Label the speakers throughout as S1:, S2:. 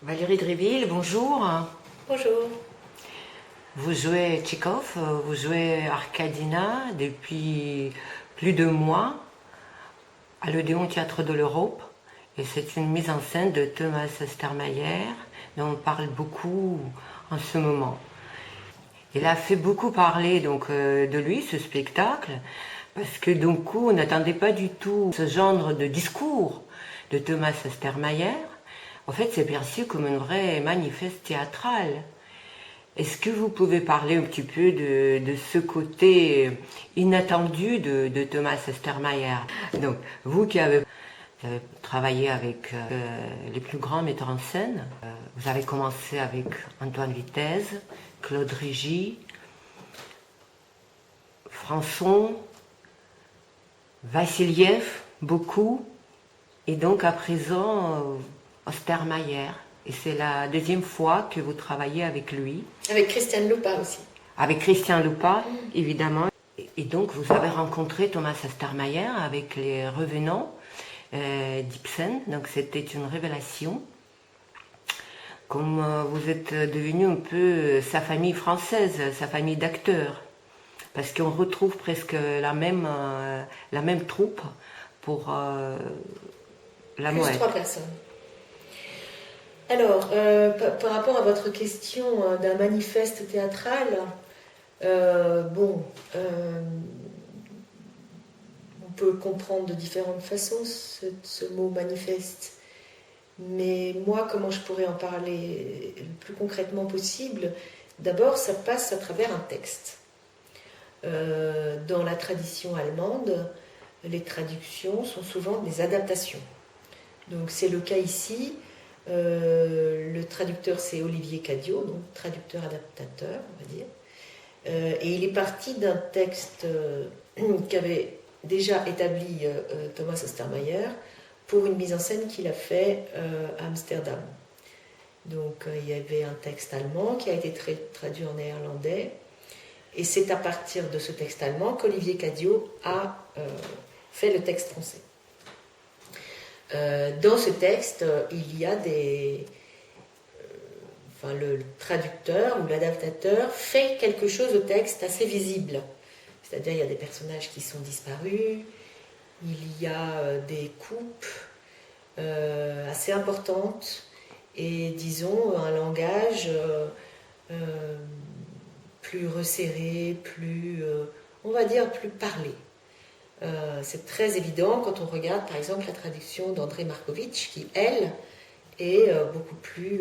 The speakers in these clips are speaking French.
S1: Valérie Dréville, bonjour.
S2: Bonjour.
S1: Vous jouez Tchekhov, vous jouez Arkadina depuis plus de mois à l'Odéon Théâtre de l'Europe. Et c'est une mise en scène de Thomas Ostermayer dont on parle beaucoup en ce moment. Il a fait beaucoup parler de lui, ce spectacle, parce que d'un coup, on n'attendait pas du tout ce genre de discours de Thomas Ostermayer. En fait, c'est perçu comme un vrai manifeste théâtral. Est-ce que vous pouvez parler un petit peu de ce côté inattendu de Thomas Ostermayer? Donc, vous qui avez travaillé avec les plus grands metteurs en scène, vous avez commencé avec Antoine Vitez, Claude Régis, Françon, Vassiliev, beaucoup, et donc à présent Ostermayer. Et c'est la deuxième fois que vous travaillez avec lui.
S2: Avec Christiane Lupa aussi.
S1: Avec Christian Lupa, évidemment. Et donc vous avez rencontré Thomas Ostermayer avec les Revenants d'Ibsen. Donc c'était une révélation. Comme vous êtes devenu un peu sa famille française, sa famille d'acteurs. Parce qu'on retrouve presque la même troupe pour la
S2: Plus
S1: Mouette.
S2: 3 personnes. Alors, par rapport à votre question d'un manifeste théâtral, on peut comprendre de différentes façons ce mot manifeste. Mais moi, comment je pourrais en parler le plus concrètement possible? D'abord, ça passe à travers un texte. Dans la tradition allemande, les traductions sont souvent des adaptations. Donc c'est le cas ici. Le traducteur, c'est Olivier Cadiot, donc traducteur-adaptateur, on va dire. Et il est parti d'un texte qu'avait déjà établi Thomas Ostermayer pour une mise en scène qu'il a fait à Amsterdam. Donc il y avait un texte allemand qui a été traduit en néerlandais. Et c'est à partir de ce texte allemand qu'Olivier Cadiot a fait le texte français. Dans ce texte, il y a le traducteur ou l'adaptateur fait quelque chose au texte assez visible. C'est-à-dire, il y a des personnages qui sont disparus, il y a des coupes assez importantes et, disons, un langage plus resserré, on va dire, plus parlé. C'est très évident quand on regarde par exemple la traduction d'André Markovitch qui, elle, est beaucoup plus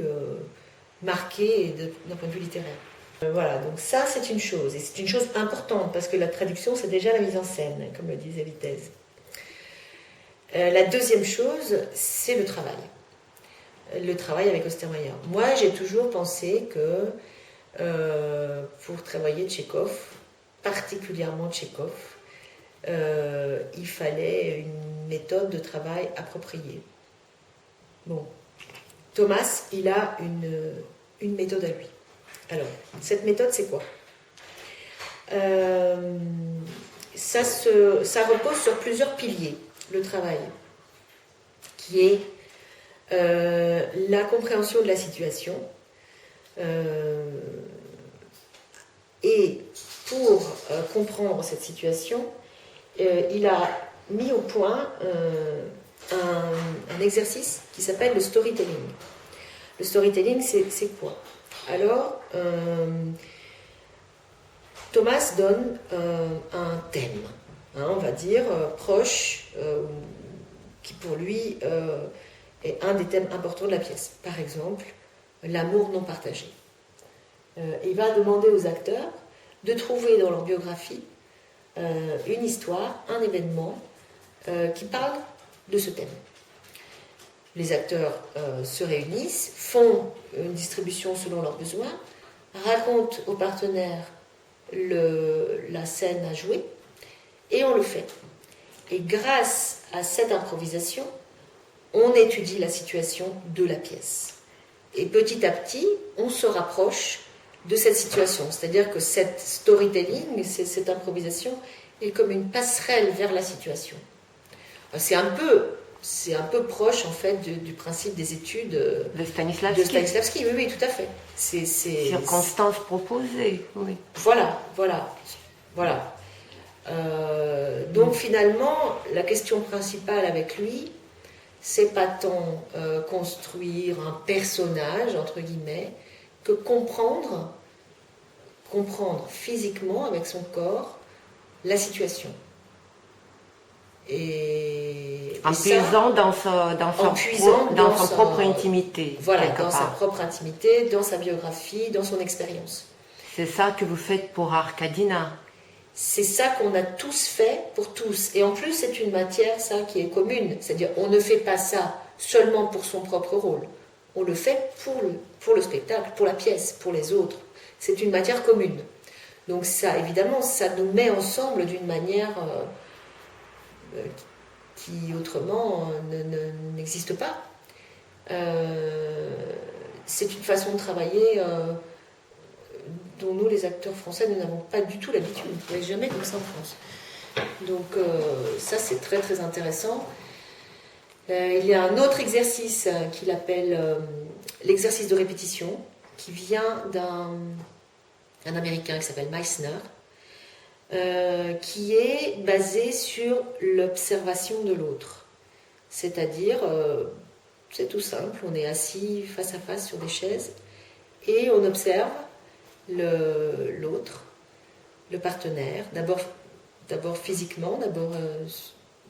S2: marquée d'un point de vue littéraire. Voilà, donc ça c'est une chose, et c'est une chose importante parce que la traduction c'est déjà la mise en scène, comme le disait Vitez. La deuxième chose, c'est le travail. Le travail avec Ostermayer. Moi j'ai toujours pensé que pour travailler Tchekhov, particulièrement Tchekhov, il fallait une méthode de travail appropriée. Bon, Thomas, il a une méthode à lui. Alors, cette méthode, c'est quoi? Ça repose sur plusieurs piliers, le travail, qui est la compréhension de la situation, et pour comprendre cette situation, il a mis au point un exercice qui s'appelle le storytelling. Le storytelling, c'est quoi? Alors, Thomas donne un thème, on va dire, proche, qui pour lui est un des thèmes importants de la pièce. Par exemple, l'amour non partagé. Il va demander aux acteurs de trouver dans leur biographie une histoire, un événement qui parle de ce thème. Les acteurs se réunissent, font une distribution selon leurs besoins, racontent aux partenaires la scène à jouer, et on le fait. Et grâce à cette improvisation, on étudie la situation de la pièce. Et petit à petit, on se rapproche de cette situation. C'est-à-dire que cette storytelling, cette improvisation, est comme une passerelle vers la situation. C'est un peu c'est un peu proche en fait du principe des études
S1: De Stanislavski.
S2: de Stanislavski. Oui, oui, tout à fait.
S1: Circonstances proposées, oui.
S2: Voilà. Donc finalement, la question principale avec lui, c'est pas tant construire un personnage, entre guillemets, que comprendre physiquement avec son corps la situation.
S1: En puisant dans sa propre intimité.
S2: Voilà, dans sa propre intimité, dans sa biographie, dans son expérience.
S1: C'est ça que vous faites pour Arkadina.
S2: C'est ça qu'on a tous fait pour tous. Et en plus, c'est une matière, ça, qui est commune. C'est-à-dire, on ne fait pas ça seulement pour son propre rôle. On le fait pour le spectacle, pour la pièce, pour les autres. C'est une matière commune. Donc ça, évidemment, ça nous met ensemble d'une manière qui autrement n'existe pas. C'est une façon de travailler dont nous, les acteurs français, nous n'avons pas du tout l'habitude. On ne fait jamais comme ça en France. Donc ça, c'est très très intéressant. Il y a un autre exercice qu'il appelle l'exercice de répétition, qui vient d'un Américain qui s'appelle Meissner, qui est basé sur l'observation de l'autre. C'est-à-dire, c'est tout simple, on est assis face à face sur des chaises et on observe l'autre, le partenaire, d'abord physiquement, d'abord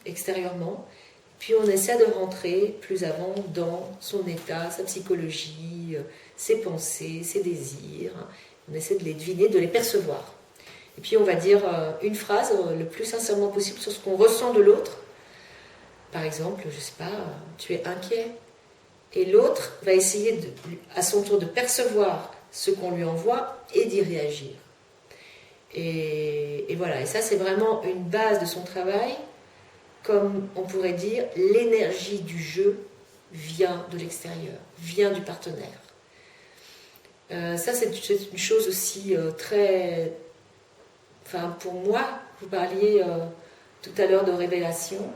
S2: extérieurement, puis on essaie de rentrer plus avant dans son état, sa psychologie, ses pensées, ses désirs. On essaie de les deviner, de les percevoir. Et puis on va dire une phrase le plus sincèrement possible sur ce qu'on ressent de l'autre. Par exemple, je sais pas, tu es inquiet. Et l'autre va essayer à son tour de percevoir ce qu'on lui envoie et d'y réagir. Et voilà, et ça c'est vraiment une base de son travail. Comme on pourrait dire, l'énergie du jeu vient de l'extérieur, vient du partenaire. Ça, c'est une chose aussi très... Enfin, pour moi, vous parliez tout à l'heure de révélation.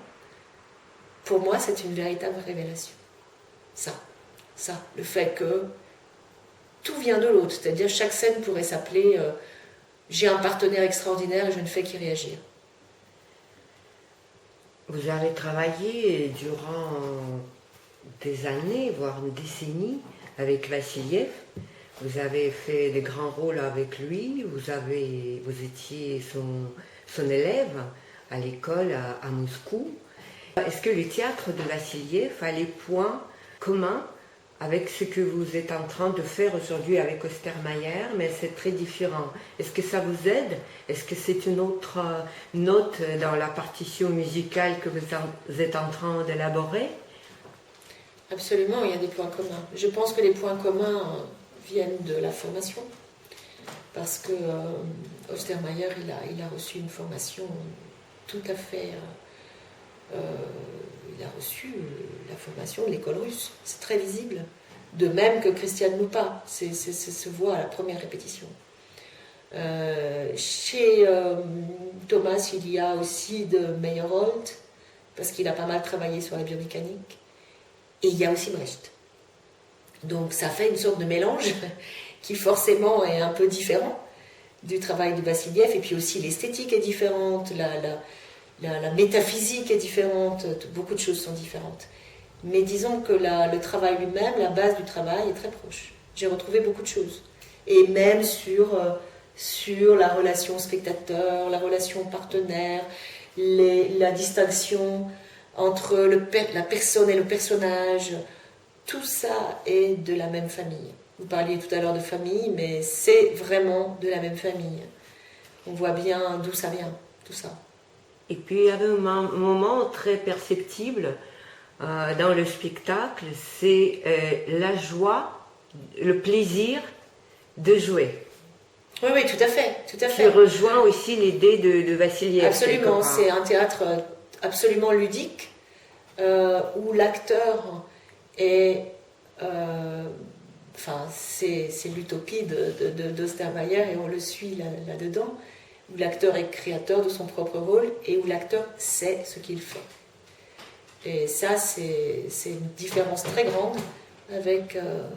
S2: Pour moi, c'est une véritable révélation. Ça, le fait que tout vient de l'autre. C'est-à-dire, chaque scène pourrait s'appeler j'ai un partenaire extraordinaire et je ne fais qu'y réagir.
S1: Vous avez travaillé durant des années, voire une décennie, avec Vassiliev. Vous avez fait des grands rôles avec lui. Vous étiez son élève à l'école à Moscou. Est-ce que le théâtre de Vassiliev a les points communs avec ce que vous êtes en train de faire aujourd'hui avec Ostermayer, mais c'est très différent? Est-ce que ça vous aide? Est-ce que c'est une autre note dans la partition musicale que vous êtes en train d'élaborer?
S2: Absolument, il y a des points communs. Je pense que les points communs viennent de la formation, parce que Ostermayer, il a reçu une formation tout à fait... il a reçu la formation de l'école russe. C'est très visible. De même que Christiane Lupa. C'est se voit à la première répétition. Chez Thomas, il y a aussi de Meyerhold, parce qu'il a pas mal travaillé sur la biomécanique. Et il y a aussi Brecht. Donc ça fait une sorte de mélange qui forcément est un peu différent du travail de Vassiliev. Et puis aussi l'esthétique est différente, la métaphysique est différente, beaucoup de choses sont différentes. Mais disons que le travail lui-même, la base du travail est très proche. J'ai retrouvé beaucoup de choses. Et même sur la relation spectateur, la relation partenaire, la distinction entre la personne et le personnage, tout ça est de la même famille. Vous parliez tout à l'heure de famille, mais c'est vraiment de la même famille. On voit bien d'où ça vient, tout ça.
S1: Et puis il y avait un moment très perceptible dans le spectacle, c'est la joie, le plaisir de jouer.
S2: Oui, oui, tout à fait, tout à fait.
S1: Qui rejoint aussi l'idée de Vassiliev.
S2: Absolument, c'est un théâtre absolument ludique, où l'acteur est... c'est l'utopie d'Ostermayer et on le suit là-dedans, où l'acteur est créateur de son propre rôle et où l'acteur sait ce qu'il fait. Et ça, c'est une différence très grande avec un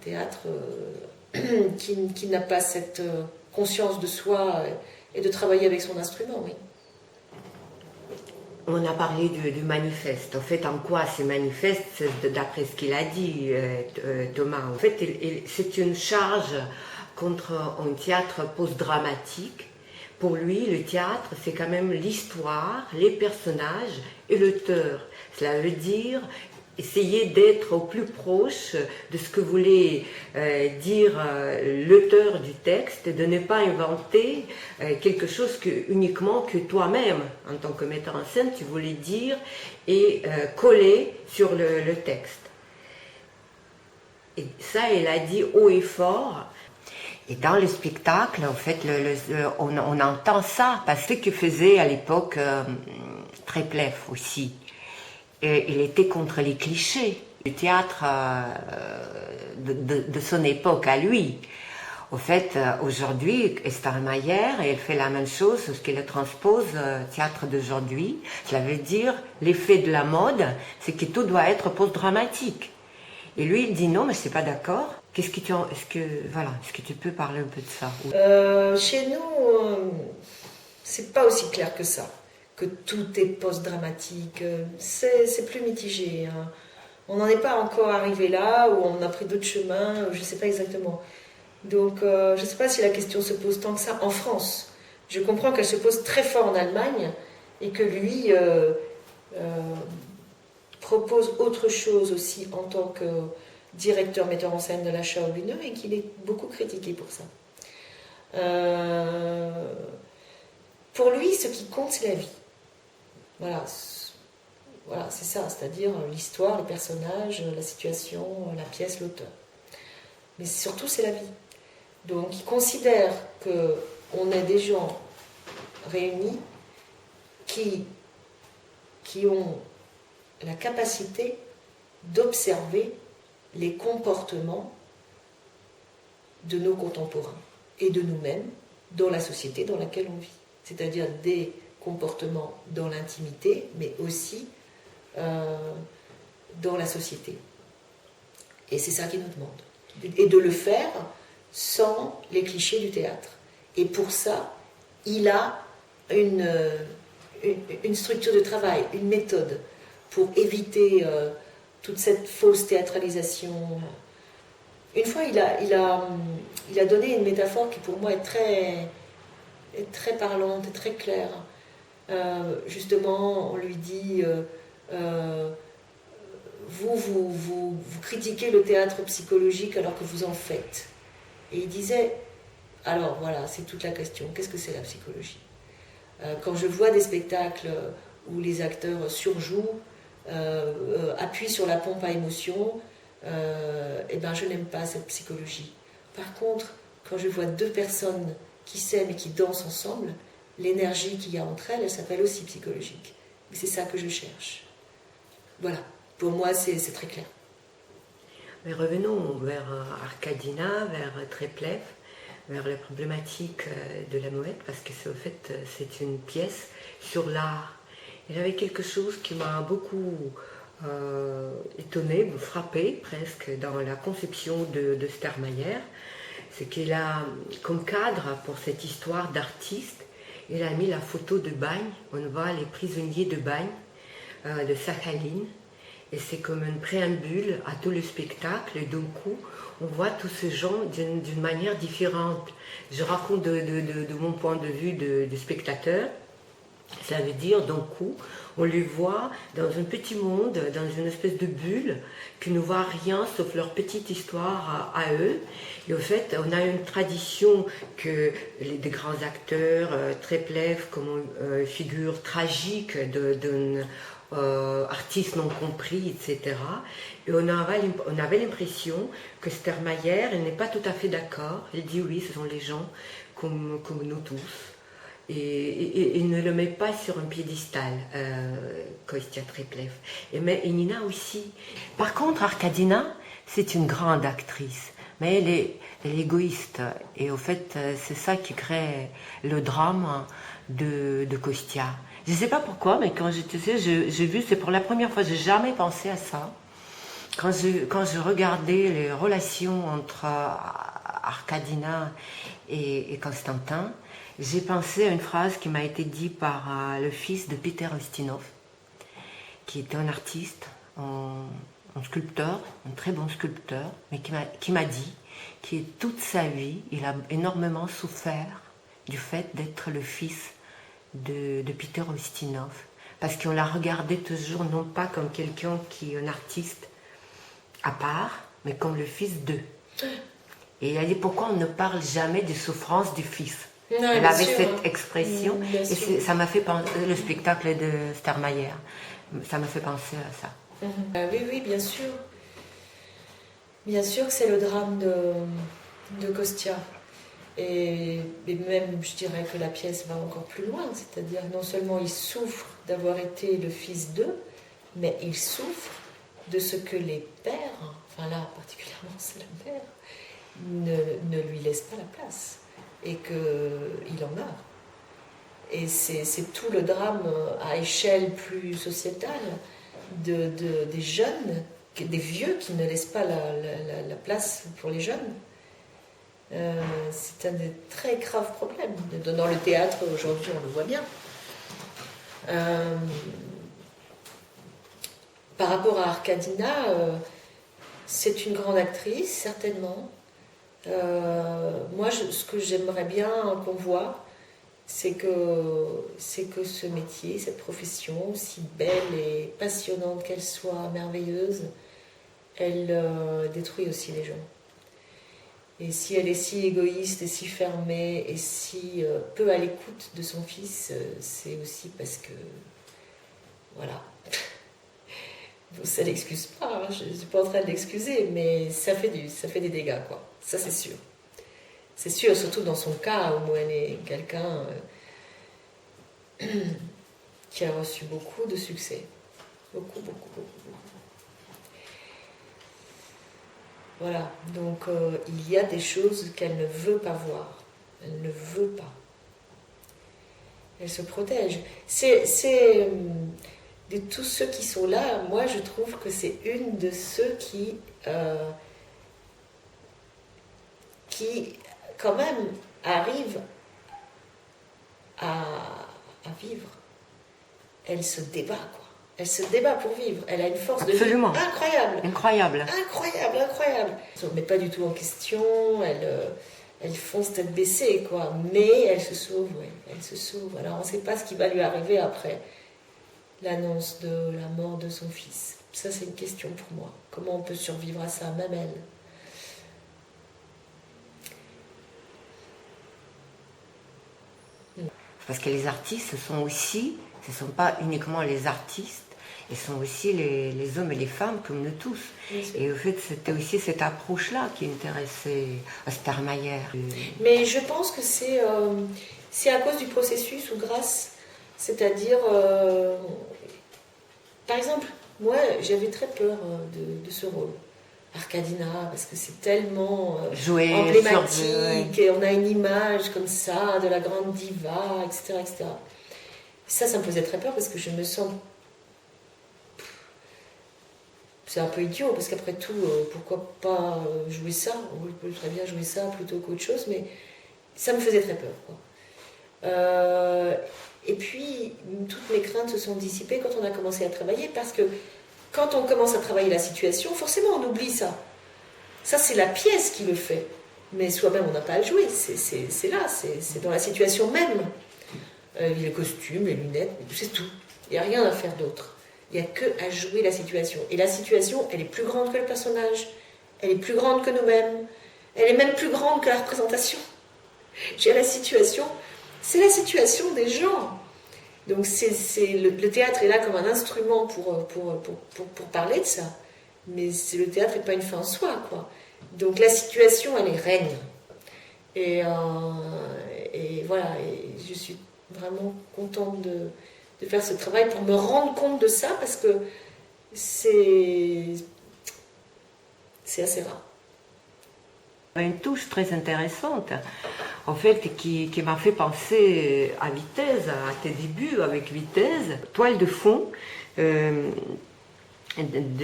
S2: théâtre qui n'a pas cette conscience de soi et de travailler avec son instrument, oui.
S1: On a parlé du manifeste. En fait, en quoi c'est manifeste, d'après ce qu'il a dit, Thomas. En fait, c'est une charge contre un théâtre post-dramatique. Pour lui, le théâtre, c'est quand même l'histoire, les personnages et l'auteur. Cela veut dire essayer d'être au plus proche de ce que voulait dire l'auteur du texte, de ne pas inventer quelque chose uniquement que toi-même, en tant que metteur en scène, tu voulais dire et coller sur le texte. Et ça, il a dit haut et fort. Et dans le spectacle, en fait, on entend ça, parce que ce que faisait à l'époque Treplev aussi. Et il était contre les clichés du théâtre de son époque à lui. Au fait, aujourd'hui, Esther Mayer, elle fait la même chose, ce qu'elle transpose au théâtre d'aujourd'hui. Cela veut dire, l'effet de la mode, c'est que tout doit être post-dramatique. Et lui, il dit non, mais je ne suis pas d'accord. Est-ce que tu peux parler un peu de ça?
S2: Chez nous, c'est pas aussi clair que ça, que tout est post-dramatique. C'est plus mitigé. Hein. On n'en est pas encore arrivé là, où on a pris d'autres chemins, je ne sais pas exactement. Donc, je ne sais pas si la question se pose tant que ça en France. Je comprends qu'elle se pose très fort en Allemagne, et que lui propose autre chose aussi en tant que directeur metteur en scène de la Schaubühne, et qu'il est beaucoup critiqué pour ça. Pour lui, ce qui compte, c'est la vie. Voilà, c'est ça, c'est-à-dire l'histoire, les personnages, la situation, la pièce, l'auteur. Mais surtout, c'est la vie. Donc, il considère qu'on est des gens réunis qui ont la capacité d'observer les comportements de nos contemporains et de nous-mêmes dans la société dans laquelle on vit. C'est-à-dire des comportements dans l'intimité, mais aussi dans la société. Et c'est ça qu'il nous demande. Et de le faire sans les clichés du théâtre. Et pour ça, il a une structure de travail, une méthode pour éviter toute cette fausse théâtralisation. Une fois, il a donné une métaphore qui pour moi est très parlante, et très claire. Justement, on lui dit vous critiquez le théâtre psychologique alors que vous en faites. Et il disait, alors voilà, c'est toute la question, qu'est-ce que c'est la psychologie? Quand je vois des spectacles où les acteurs surjouent, appuient sur la pompe à émotion, ben je n'aime pas cette psychologie. Par contre, quand je vois deux personnes qui s'aiment et qui dansent ensemble, l'énergie qu'il y a entre elles, elle s'appelle aussi psychologique. Et c'est ça que je cherche. Voilà, pour moi c'est très clair.
S1: Mais revenons vers Arkadina, vers Treplev, vers la problématique de la Moette, parce que c'est une pièce sur l'art. Il y avait quelque chose qui m'a beaucoup étonnée, frappée presque, dans la conception de Stermayer. C'est qu'il a, comme cadre pour cette histoire d'artiste, il a mis la photo de bagne. On voit les prisonniers de bagne de Sakhalin. Et c'est comme un préambule à tout le spectacle. Et d'un coup, on voit tous ces gens d'une manière différente. Je raconte de mon point de vue de spectateur. Ça veut dire, d'un coup, on les voit dans un petit monde, dans une espèce de bulle, qui ne voit rien sauf leur petite histoire à eux. Et au fait, on a une tradition que des grands acteurs, Treplev comme figure tragique d'un artiste non compris, etc. Et on avait l'impression que Stermayer, elle n'est pas tout à fait d'accord. Elle dit oui, ce sont les gens comme nous tous. Et il ne le met pas sur un piédestal, Kostya Treplev. Et Nina aussi. Par contre, Arkadina, c'est une grande actrice. Mais elle est égoïste. Et au fait, c'est ça qui crée le drame de Kostya. Je ne sais pas pourquoi, mais quand j'étais, j'ai vu, c'est pour la première fois, j'ai jamais pensé à ça. Quand je regardais les relations entre Arkadina et Constantin, j'ai pensé à une phrase qui m'a été dite par le fils de Peter Ustinov, qui était un artiste, un sculpteur, un très bon sculpteur, mais qui m'a dit que toute sa vie, il a énormément souffert du fait d'être le fils de Peter Ustinov. Parce qu'on l'a regardé toujours non pas comme quelqu'un qui est un artiste à part, mais comme le fils d'eux. Et il a dit pourquoi on ne parle jamais des souffrances du fils.
S2: Non,
S1: Elle
S2: bien
S1: avait
S2: sûr,
S1: cette expression,
S2: bien
S1: et
S2: sûr.
S1: ça m'a fait penser, le spectacle de Starmayer, ça m'a fait penser à ça.
S2: Oui, oui, bien sûr. Bien sûr que c'est le drame de Kostia. Et même, je dirais que la pièce va encore plus loin, c'est-à-dire non seulement il souffre d'avoir été le fils d'eux, mais il souffre de ce que les pères, enfin là particulièrement c'est la mère, ne lui laissent pas la place et qu'il en meurt. Et c'est tout le drame à échelle plus sociétale des jeunes, des vieux qui ne laissent pas la place pour les jeunes. C'est un des très graves problèmes. Dans le théâtre, aujourd'hui, on le voit bien. Par rapport à Arkadina, c'est une grande actrice, certainement. Moi, ce que j'aimerais bien qu'on voit, c'est que ce métier, cette profession, aussi belle et passionnante qu'elle soit, merveilleuse, elle détruit aussi les gens. Et si elle est si égoïste et si fermée et si peu à l'écoute de son fils, c'est aussi parce que, voilà, ça l'excuse pas, hein, je ne suis pas en train de l'excuser, mais ça fait des dégâts, quoi. Ça, c'est sûr. C'est sûr, surtout dans son cas où elle est quelqu'un qui a reçu beaucoup de succès. Beaucoup, beaucoup, beaucoup, beaucoup. Voilà, donc il y a des choses qu'elle ne veut pas voir. Elle ne veut pas. Elle se protège. De tous ceux qui sont là, moi je trouve que c'est une de ceux qui quand même arrivent à vivre. Elle se débat, quoi. Elle se débat pour vivre. Elle a une force
S1: Absolument.
S2: de vie incroyable.
S1: Incroyable.
S2: Incroyable, incroyable. Elle ne se met pas du tout en question, elle fonce tête baissée, quoi. Mais elle se sauve, oui. Elle se sauve. Alors on ne sait pas ce qui va lui arriver après l'annonce de la mort de son fils. Ça, c'est une question pour moi. Comment on peut survivre à ça, même elle?
S1: Parce que les artistes sont aussi, ce ne sont pas uniquement les artistes, ils sont aussi les hommes et les femmes comme nous tous. Et au fait, c'était aussi cette approche-là qui intéressait à Starmayer.
S2: Mais je pense que c'est à cause du processus ou grâce, c'est-à-dire, par exemple, moi j'avais très peur de ce rôle. Arkadina, parce que c'est tellement emblématique, et on a une image comme ça de la grande diva, etc. etc. Ça me faisait très peur parce que je me sens... C'est un peu idiot, parce qu'après tout, pourquoi pas jouer ça? On peut très bien jouer ça plutôt qu'autre chose, mais ça me faisait très peur, quoi. Et puis, toutes mes craintes se sont dissipées quand on a commencé à travailler, parce que quand on commence à travailler la situation, forcément on oublie ça. Ça, c'est la pièce qui le fait. Mais soi-même, on n'a pas à le jouer. C'est là, c'est dans la situation même. Les costumes, les lunettes, c'est tout. Il n'y a rien à faire d'autre. Il n'y a que à jouer la situation. Et la situation, elle est plus grande que le personnage. Elle est plus grande que nous-mêmes. Elle est même plus grande que la représentation. La situation, c'est la situation des gens. Donc le théâtre est là comme un instrument pour parler de ça. Mais le théâtre n'est pas une fin en soi, quoi. Donc la situation, elle est règne. Et voilà, et je suis vraiment contente de faire ce travail pour me rendre compte de ça, parce que c'est assez rare.
S1: Une touche très intéressante, en fait, qui m'a fait penser à Vitesse, à tes débuts avec Vitesse. Toile de fond de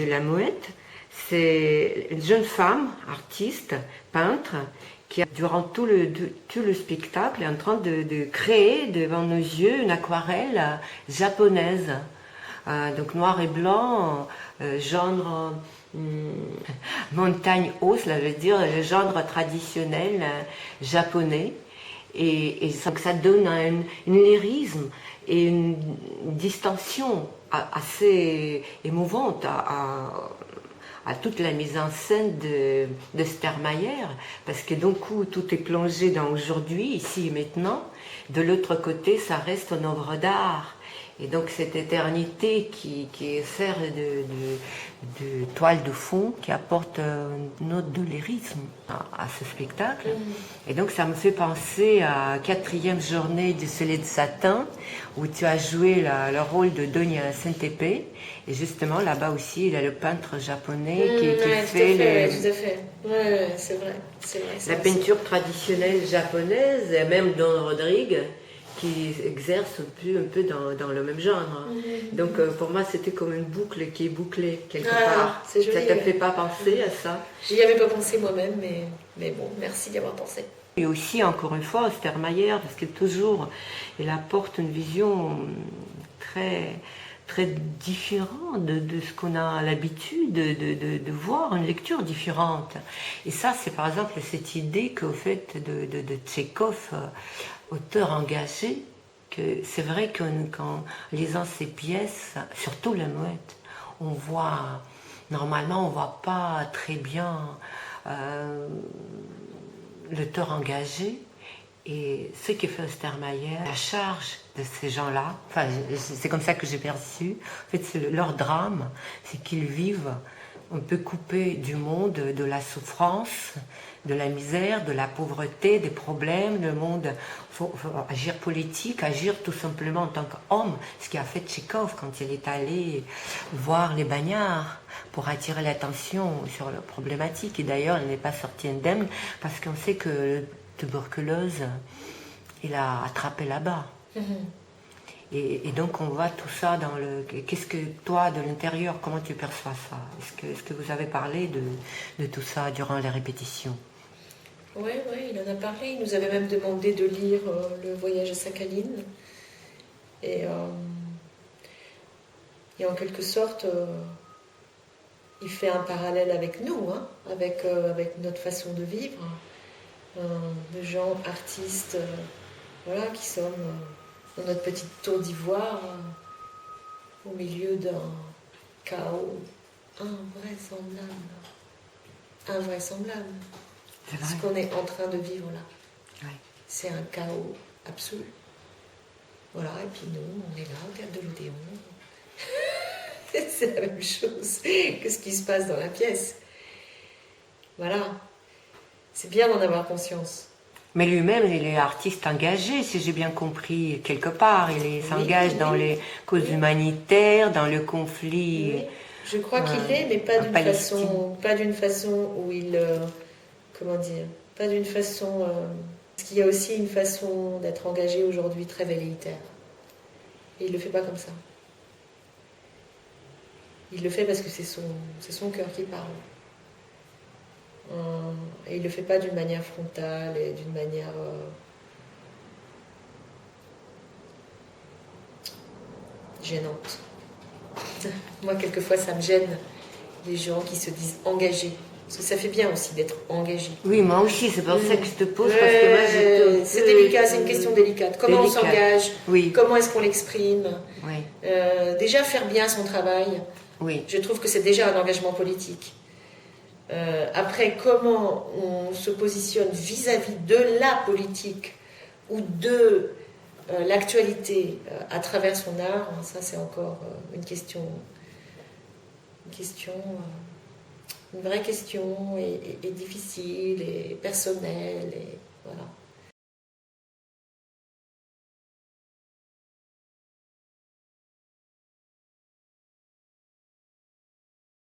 S1: la Mouette, c'est une jeune femme, artiste, peintre, qui, durant tout le spectacle, est en train de créer devant nos yeux une aquarelle japonaise. Donc noir et blanc, genre montagne hausse, ça veut dire le genre traditionnel japonais. Et ça donne une lyrisme et une distinction assez émouvante à toute la mise en scène de Stermayer, parce que d'un coup tout est plongé dans aujourd'hui, ici et maintenant. De l'autre côté, ça reste une œuvre d'art. Et donc cette éternité qui sert de toile de fond, qui apporte une note de lyrisme à ce spectacle. Et donc ça me fait penser à 4e journée du Soleil de Satin, où tu as joué le rôle de Donia Saint-Épée. Et justement, là-bas aussi, il y a le peintre japonais qui fait...
S2: Tout à fait. Ouais, c'est vrai.
S1: La peinture traditionnelle japonaise, et même Don Rodrigue, qui exerce un peu dans le même genre. Donc pour moi, c'était comme une boucle qui est bouclée quelque part.
S2: C'est joli,
S1: ça ne te fait pas penser à ça?
S2: J'y avais pas pensé moi-même, mais bon, merci d'y avoir pensé.
S1: Et aussi, encore une fois, Stermayer, parce que toujours, il apporte une vision très très différente de ce qu'on a l'habitude de voir, une lecture différente. Et ça, c'est par exemple cette idée qu'au fait de Tchekhov, auteur engagé, que c'est vrai qu'en lisant ses pièces, surtout La Mouette, on voit, normalement on voit pas très bien l'auteur engagé. Et ce qui fait Stermayer, la charge de ces gens-là, enfin c'est comme ça que j'ai perçu, en fait c'est leur drame, c'est qu'ils vivent un peu coupés du monde, de la souffrance, de la misère, de la pauvreté, des problèmes, le monde, faut agir politique, agir tout simplement en tant qu'homme, ce qui a fait Tchekhov quand il est allé voir les bagnards pour attirer l'attention sur la problématique. Et d'ailleurs, il n'est pas sorti indemne parce qu'on sait que tuberculose, il a attrapé là-bas. Et donc on voit tout ça dans le... Qu'est-ce que toi, de l'intérieur, comment tu perçois ça? Est-ce que vous avez parlé de tout ça durant les répétitions?
S2: Oui, il en a parlé. Il nous avait même demandé de lire Le Voyage à Sakhaline. Et en quelque sorte, il fait un parallèle avec nous, avec notre façon de vivre. De gens artistes, voilà, qui sommes dans notre petite tour d'ivoire, au milieu d'un chaos invraisemblable. Ce qu'on est en train de vivre là.
S1: Ouais.
S2: C'est un chaos absolu. Voilà, et puis nous, on est là, on regarde de l'Odéon. C'est la même chose que ce qui se passe dans la pièce. Voilà. C'est bien d'en avoir conscience.
S1: Mais lui-même, il est artiste engagé, si j'ai bien compris, quelque part. Il s'engage dans les causes humanitaires, dans le conflit.
S2: Oui. Je crois qu'il l'est, mais pas d'une façon où il... comment dire? Pas d'une façon... parce qu'il y a aussi une façon d'être engagé aujourd'hui très velléitaire. Et il ne le fait pas comme ça. Il le fait parce que c'est son cœur qui parle. Et il ne le fait pas d'une manière frontale et d'une manière gênante. Moi, quelquefois, ça me gêne, les gens qui se disent engagés. Parce que ça fait bien aussi d'être engagé.
S1: Oui, moi aussi, c'est pour ça que je te pose, parce que moi,
S2: c'est délicat, c'est une question délicate. Comment on s'engage?
S1: Oui.
S2: Comment est-ce qu'on l'exprime?
S1: Oui.
S2: Déjà, faire bien son travail.
S1: Oui.
S2: Je trouve que c'est déjà un engagement politique. Après, comment on se positionne vis-à-vis de la politique ou de l'actualité à travers son art, ça c'est encore une vraie question et difficile et personnelle. Et